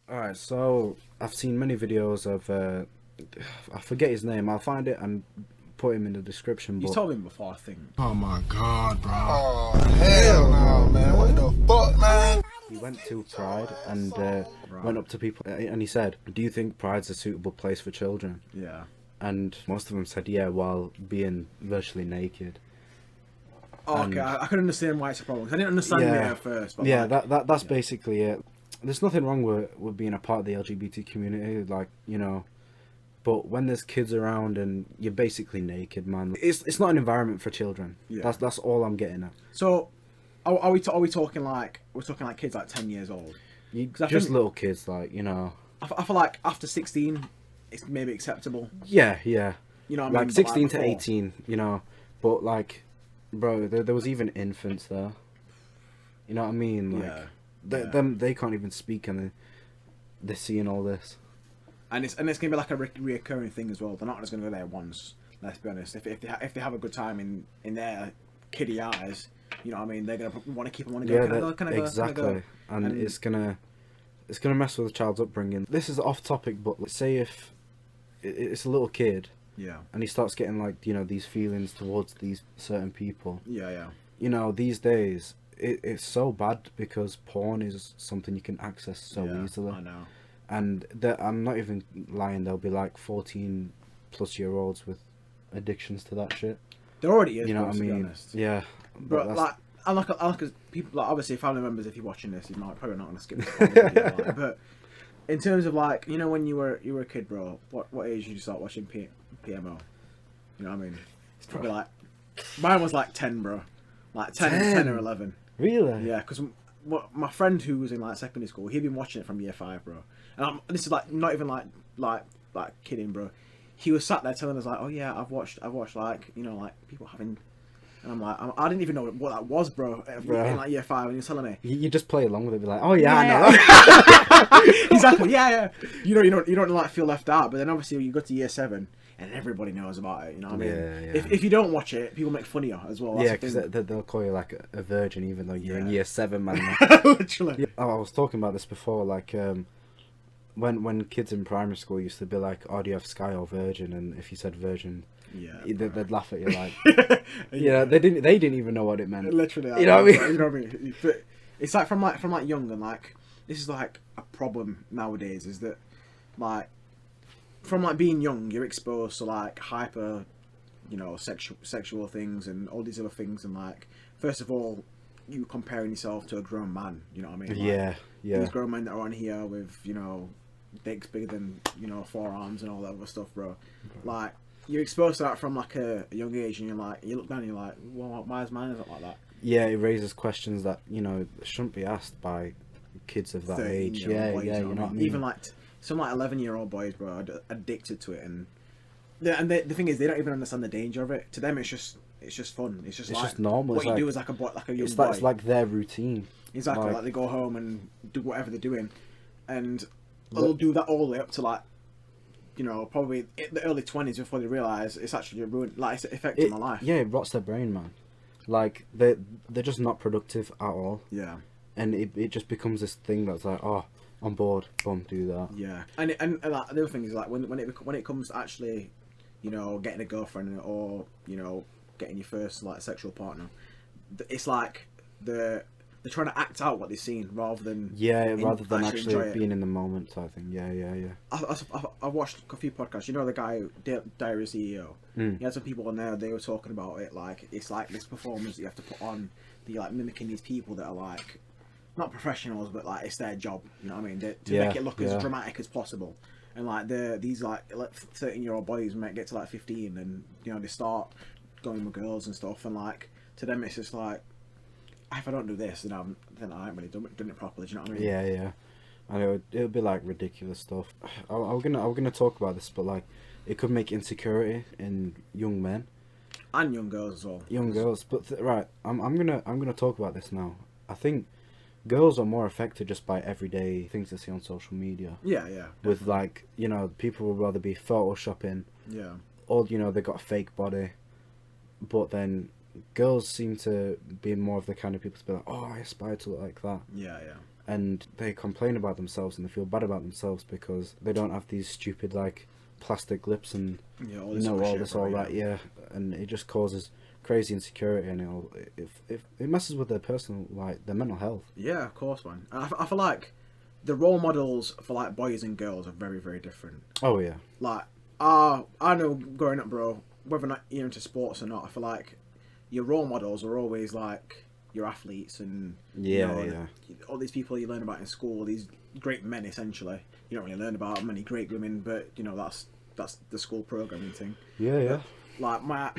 Alright, so I've seen many videos of I forget his name. I'll find it and put him in the description. You But told me before, I think. Oh my god, bro. Oh, hell no, man. What the fuck, man? he went to Pride and Right. went up to people and he said, "Do you think Pride's a suitable place for children?" Yeah. And most of them said, "Yeah," while being virtually naked. Oh, And- okay, I could understand why it's a problem. 'Cause I didn't understand it at first. But yeah, like, that's basically it. There's nothing wrong with being a part of the LGBT community, like, you know. But when there's kids around and you're basically naked, man, it's not an environment for children. Yeah. That's all I'm getting at. So, are we talking like kids like 10 years old? You, 'Cause I just think- little kids, like, you know. I feel like after 16, it's maybe acceptable. Yeah. You know what I mean? Like But 16 to before- 18, you know. But like, bro, there was even infants there. You know what I mean? Like, Yeah. they can't even speak, and they're seeing all this. And it's gonna be like a reoccurring thing as well. They're not just gonna go there once. Let's be honest. If they have a good time in their kiddie eyes, you know what I mean. They're gonna want to keep them. Want to go. Yeah, Can I go? Can I go? exactly. Can I go? And it's gonna mess with the child's upbringing. This is off topic, but let's say if it's a little kid Yeah. and he starts getting, like, you know, these feelings towards these certain people. Yeah. Yeah. You know, these days it's so bad because porn is something you can access so Yeah, easily. I know. And I'm not even lying. There'll be like 14-plus-year-olds with addictions to that shit. There already is. You know bro, what I to be mean? honest. Yeah. But that's- like, I like people, like, obviously family members. If you're watching this, you might probably not want to skip this part of the video, like, but in terms of, like, you know, when you were a kid, bro, what age did you start watching PMO? You know what I mean? It's probably like, mine was like 10, bro, like 10 or 11. Really? Yeah, because my friend who was in like secondary school, he'd been watching it from year 5, bro. And this is like not even like kidding, bro. He was sat there telling us like, oh yeah, I've watched like, you know, like people having. And I'm like, I didn't even know what that was, bro. In like year 5, and you're telling me. You just play along with it, be like, oh yeah, I know. Exactly. Yeah. You don't like feel left out, but then obviously you go to year 7 and everybody knows about it. You know what I mean? Yeah. If you don't watch it, people make fun of you as well. That's Yeah, the because thing. they'll call you like a virgin, even though you're in Yeah. year 7, man. Literally. Yeah, I was talking about this before, like when kids in primary school used to be like, "Oh, do you have Sky or Virgin?" And if you said Virgin, Yeah. they'd laugh at you like, yeah, they didn't even know what it meant. Literally. You know what I mean? You know what I mean? But it's like from young, and like this is like a problem nowadays, is that like from like being young, you're exposed to like hyper, you know, sexual things and all these other things, and like first of all, you comparing yourself to a grown man. You know what I mean? Like, Yeah. These grown men that are on here with, you know, dicks bigger than, you know, forearms and all that other stuff, bro. Like, you're exposed to that from like a young age, and you're like, you look down and you're like, well, why is mine not like that? Yeah, it raises questions that, you know, shouldn't be asked by kids of that 13 age. year old Yeah, boys, you know what I mean? Even like some like 11-year-old boys, bro, are addicted to it, and the thing is, they don't even understand the danger of it. To them, it's just fun. It's just It's like just normal. What It's you like- do is like a boy, like a young it's boy. like their routine. Exactly, like they go home and do whatever they're doing, and they'll do that all the way up to like, you know, probably in the early 20s before they realise it's actually ruined, like it's affecting my life. Yeah, it rots their brain, man. Like they're just not productive at all, Yeah, and it just becomes this thing that's like, oh, I'm bored, boom, do that. yeah. And like, the other thing is like when it comes to actually, you know, getting a girlfriend or, you know, getting your first like sexual partner, it's like they're trying to act out what they've seen rather than Rather than enjoy actually it. being in the moment type thing. Yeah. I watched a few podcasts. You know the guy, Diary CEO. Mm. He had some people on there. They were talking about it. Like it's like this performance that you have to put on. That you're like mimicking these people that are like not professionals, but like it's their job. You know what I mean? To make it look as dramatic as possible. And like these like 13-year-old boys might get to like 15, and you know they start going with girls and stuff. And like to them, it's just like, if I don't do this, then I haven't really done it properly. Do you know what I mean? Yeah. And it would be like ridiculous stuff. I'm gonna talk about this, but like it could make insecurity in young men, And young girls as well. young girls. But right, I'm gonna talk about this now. I think girls are more affected just by everyday things they see on social media. Yeah. With like, you know, people would rather be photoshopping, Yeah. or, you know, they got a fake body, but then girls seem to be more of the kind of people to be like, oh, I aspire to look like that. Yeah. and they complain about themselves and they feel bad about themselves because they don't have these stupid like plastic lips and all that, yeah, and it just causes crazy insecurity, and it messes with their personal, like, their mental health. Yeah, of course, man. I feel like the role models for like boys and girls are very, very different. Oh yeah. Like, I know growing up, bro, whether or not you're into sports or not, I feel like your role models are always like your athletes and all these people you learn about in school, these great men essentially. You don't really learn about many great women, but you know that's the school programming thing. Yeah. Like my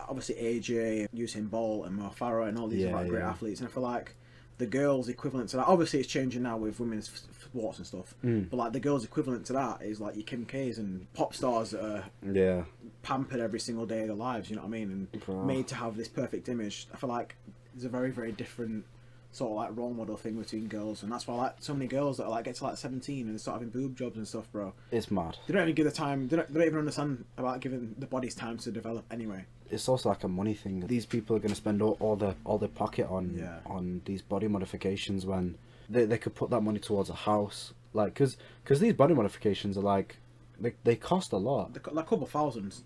obviously AJ, Usain Bolt, and Mo Farah, and all these are like great athletes, and I feel like the girls equivalent to that. Obviously, it's changing now with women's sports and stuff. But like the girls equivalent to that is like your Kim K's and pop stars that are pampered every single day of their lives. You know what I mean? And made to have this perfect image. I feel like there's a very, very different sort of like role model thing between girls, and that's why like so many girls that are like get to like 17 and they start having boob jobs and stuff, bro. It's mad. They don't even give the time. They don't even understand about giving the bodies time to develop anyway. It's also like a money thing. These people are going to spend all their pocket on these body modifications when they could put that money towards a house, like because these body modifications are like they cost a lot. Like a couple thousands,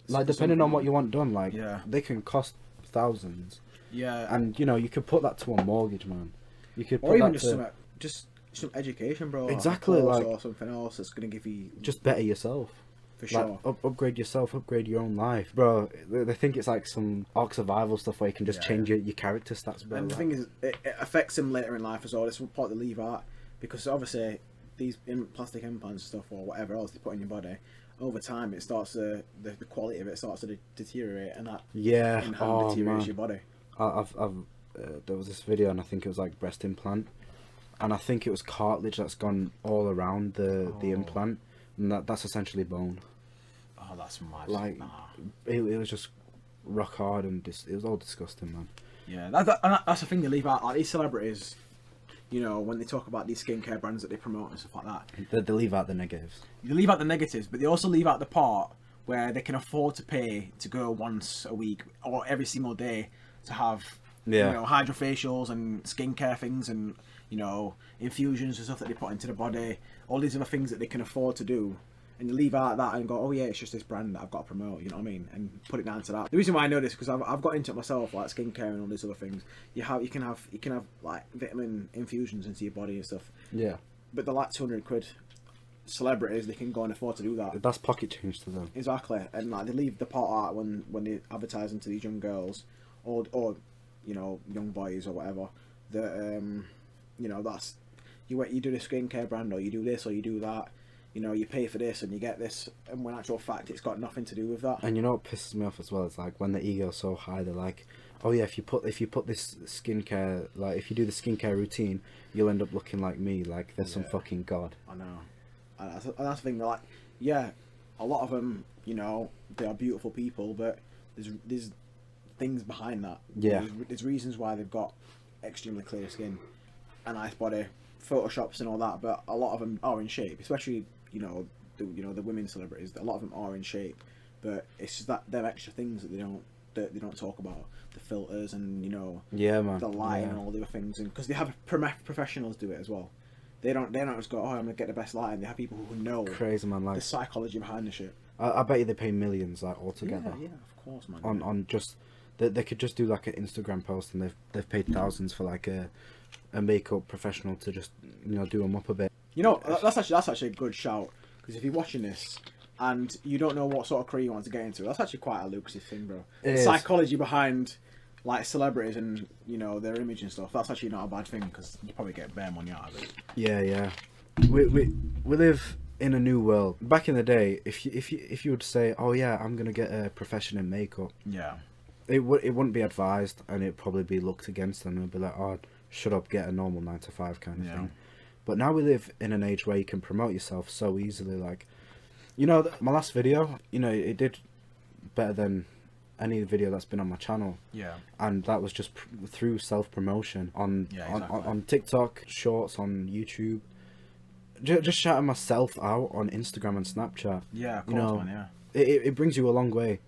like depending on what you want done, like they can cost thousands. Yeah, and you know you could put that to a mortgage, man. You could, or even just some education, bro. Exactly, like or something else that's gonna give you just better yourself. For sure. Like, upgrade yourself, upgrade your own life, bro. They think it's like some Ark Survival stuff where you can just change your character stats, bro. And the thing is, it affects them later in life as well. This is part they leave out because obviously these plastic implants and stuff or whatever else they put in your body, over time it starts the quality of it starts to deteriorate, and that deteriorates your body. There was this video, and I think it was like breast implant, and I think it was cartilage that's gone all around the implant, and that's essentially bone. Oh, that's mad. Like, it was just rock hard, and it was all disgusting, man. Yeah, that's the thing they leave out. Like these celebrities, you know, when they talk about these skincare brands that they promote and stuff like that, they leave out the negatives. They leave out the negatives, but they also leave out the part where they can afford to pay to go once a week or every single day to have you know, hydrofacials and skincare things and, you know, infusions and stuff that they put into the body, all these other things that they can afford to do, and you leave out that and go, oh yeah, it's just this brand that I've got to promote, you know what I mean, and put it down to that. The reason why I know this is because I've got into it myself, like skincare and all these other things. You can have like vitamin infusions into your body and stuff. Yeah. But they're like 200 quid. Celebrities, they can go and afford to do that. That's pocket change to them. Exactly, and like they leave the part out when they advertise into these young girls, or you know, young boys or whatever. That you know, that's you do this skincare brand, or you do this, or you do that. You know, you pay for this and you get this, and when actual fact it's got nothing to do with that. And you know what pisses me off as well? It's like when the ego's so high, they're like, oh yeah, if you put this skincare, like if you do the skincare routine, you'll end up looking like me. Like there's some fucking god. I know. And that's the thing. They're like, yeah, a lot of them, you know, they are beautiful people, but there's things behind that. Yeah. There's reasons why they've got extremely clear skin, a nice body, photoshops and all that. But a lot of them are in shape, especially the women celebrities. A lot of them are in shape, but it's just that them extra things that they don't talk about, the filters and the lighting and all the other things, and because they have professionals do it as well. They don't just go, oh, I'm gonna get the best lighting. They have people who know crazy, man, like the psychology behind the shit. I bet you they pay millions, like, altogether. Yeah, of course, man. On just they could just do like an Instagram post, and they've paid thousands for like a makeup professional to just do them up a bit. That's actually a good shout, because if you're watching this and you don't know what sort of career you want to get into, that's actually quite a lucrative thing, bro. The psychology behind like celebrities and their image and stuff, that's actually not a bad thing, because you probably get bare money out of it. Yeah. We live in a new world. Back in the day, if you would say, oh yeah, I'm gonna get a profession in makeup, it wouldn't be advised, and it'd probably be looked against, and it'd be like, oh, shut up, get a normal 9-to-5 kind of thing. But now we live in an age where you can promote yourself so easily. Like, my last video, it did better than any video that's been on my channel. Yeah. And that was just through self-promotion on TikTok, Shorts, on YouTube. Just shouting myself out on Instagram and Snapchat. Yeah, of course, man, yeah. It brings you a long way.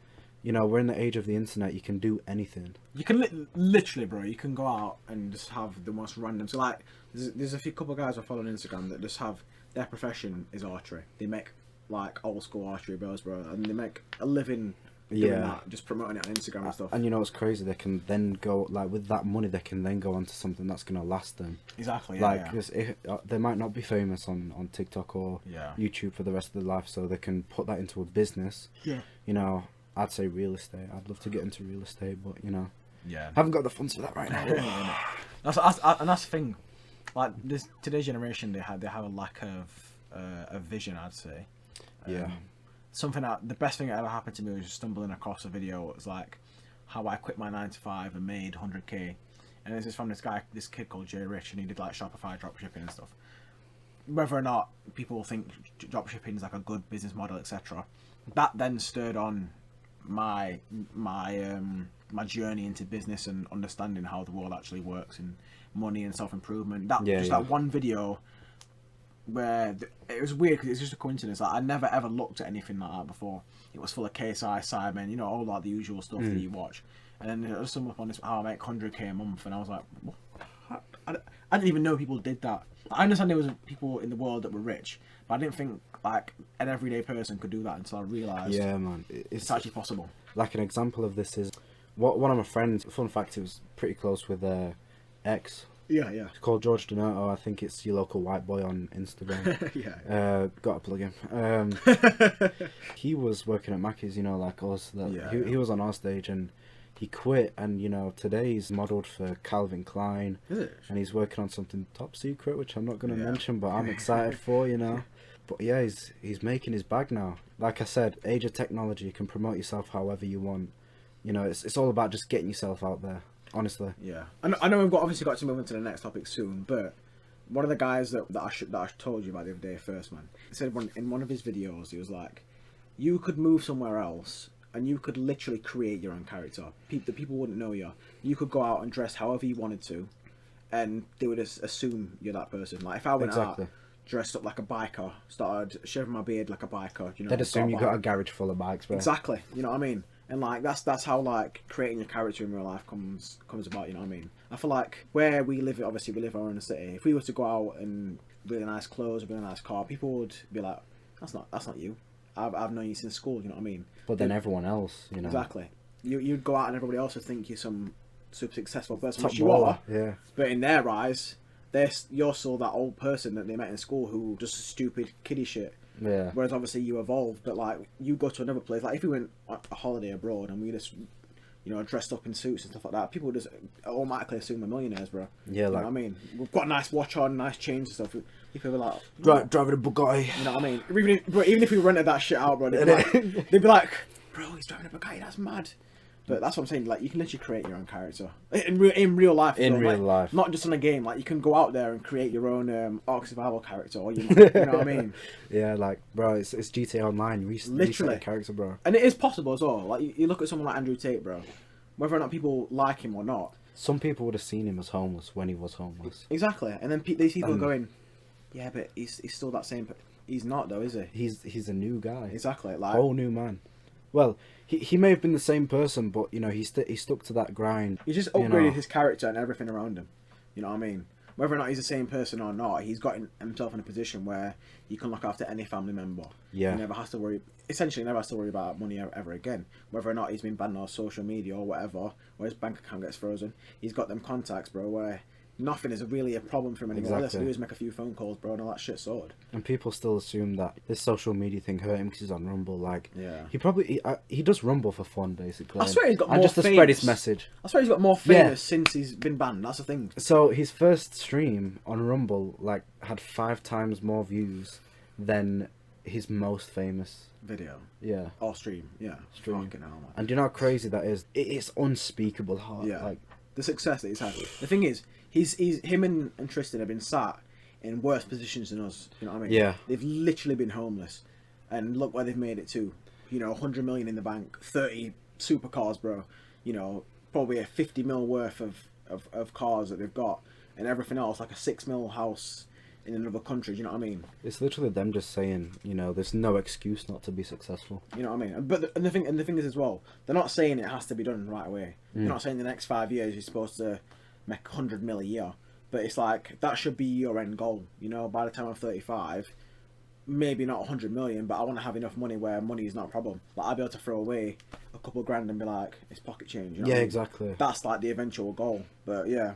You know, we're in the age of the internet. You can do anything. You can literally, bro. You can go out and just have the most random. So like, there's a few couple of guys I follow on Instagram that just have their profession is archery. They make like old school archery bows, bro, and they make a living doing that, just promoting it on Instagram and stuff. And you know what's crazy? They can then go like with that money, they can then go on to something that's gonna last them. Exactly. Like, they might not be famous on TikTok or Yeah. YouTube for the rest of their life, so they can put that into a business. Yeah. You know, I'd say real estate. I'd love to get into real estate, but you know, Yeah. haven't got the funds for that right now. That's the thing. Like today's generation, they have a lack of a vision, I'd say. Yeah. Something that the best thing that ever happened to me was just stumbling across a video. It was like how I quit my 9-to-5 and made 100k, and this is from this kid called Jay Rich, and he did like Shopify dropshipping and stuff. Whether or not people think dropshipping is like a good business model, etc., that then stirred on my journey into business and understanding how the world actually works and money and self-improvement. That one video where it was weird because it's just a coincidence. Like, I never ever looked at anything like that before. It was full of KSI, Simon, you know, all like the usual stuff that you watch. And then there was some up on this how I make 100k a month, and I was like, what? I didn't even know people did that. I understand there was people in the world that were rich, but I didn't think like an everyday person could do that until I realised. Yeah, man, it's actually possible. Like an example of this is one of my friends. Fun fact: he was pretty close with X. Yeah. It's called George Donato. I think it's your local white boy on Instagram. Yeah. Got to plug him. He was working at Mackey's, you know, like us. He was on our stage and he quit. And you know, today he's modelled for Calvin Klein. Is it? And he's working on something top secret, which I'm not going to mention, but I'm excited for. You know. But yeah, he's making his bag now. Like I said, age of technology, you can promote yourself however you want. You know, it's all about just getting yourself out there. Honestly. Yeah. I know we've obviously got to move into the next topic soon, but one of the guys that I told you about the other day first, man, he said in one of his videos, he was like, you could move somewhere else and you could literally create your own character. The people wouldn't know you. You could go out and dress however you wanted to, and they would assume you're that person. Like, if I went out dressed up like a biker, started shaving my beard like a biker, you know, they'd assume you got a garage full of bikes, bro. Exactly. You know what I mean? And like that's how like creating your character in real life comes about. You know what I mean? I feel like where we live, obviously we live in a city. If we were to go out in really nice clothes, really nice car, people would be like, "That's not you. I've known you since school." You know what I mean? But then everyone else, you know, exactly. You'd go out and everybody else would think you're some super successful person, top which you are. Yeah. But in their eyes, you're still that old person that they met in school who just stupid kiddie shit. Yeah. Whereas obviously you evolve, but like you go to another place, like if we went on a holiday abroad and we just, you know, dressed up in suits and stuff like that, people would just automatically assume we're millionaires, bro. Yeah, you like, know what I mean, we've got a nice watch on, nice chains and stuff. People were like, driving a Bugatti. you know what I mean? Even if we rented that shit out, bro, they'd be like, bro, he's driving a Bugatti, that's mad. But that's what I'm saying. Like, you can literally create your own character in real life. In real life, not just in a game. Like, you can go out there and create your own Ark Survival character, or you know what I mean? Yeah, like, bro, it's GTA Online. You literally a character, bro. And it is possible as well. Like, you look at someone like Andrew Tate, bro. Whether or not people like him or not. Some people would have seen him as homeless when he was homeless. Exactly, and then these people going, yeah, but he's still that same. He's not though, is he? He's a new guy. Exactly, like whole new man. Well, he may have been the same person, but you know he stuck to that grind. He just upgraded his character and everything around him. You know what I mean? Whether or not he's the same person or not, he's got himself in a position where he can look after any family member. Yeah. He never has to worry about money ever again. Whether or not he's been banned on social media or whatever, or his bank account gets frozen, he's got them contacts, bro, where nothing is really a problem for him anymore. All he has to do is make a few phone calls, bro, and all that shit sorted. And people still assume that this social media thing hurt him because he's on Rumble. Like, yeah, he does Rumble for fun, basically. I swear he's got more just to spread his message. I swear he's got more famous since he's been banned. That's the thing. So his first stream on Rumble had 5 times more views than his most famous video. Yeah. Or stream. Yeah. Stream. Fucking hell, man. And do you know how crazy that is? It's unspeakable hard. Yeah. Like, the success that he's had. The thing is, him and Tristan have been sat in worse positions than us. You know what I mean? Yeah. They've literally been homeless, and look where they've made it to. You know, 100 million in the bank, 30 supercars, bro. You know, probably a 50 mil worth of cars that they've got, and everything else, like a 6 mil house, in another country. Do you know what I mean? It's literally them just saying, you know, there's no excuse not to be successful. You know what I mean? But the thing is as well, they're not saying it has to be done right away. They're not saying the next 5 years you're supposed to make 100 mil a year. But it's like that should be your end goal. You know, by the time I'm 35, maybe not 100 million, but I want to have enough money where money is not a problem. Like I'll be able to throw away a couple of grand and be like, it's pocket change. You know yeah, what I mean? Exactly. That's like the eventual goal. But yeah.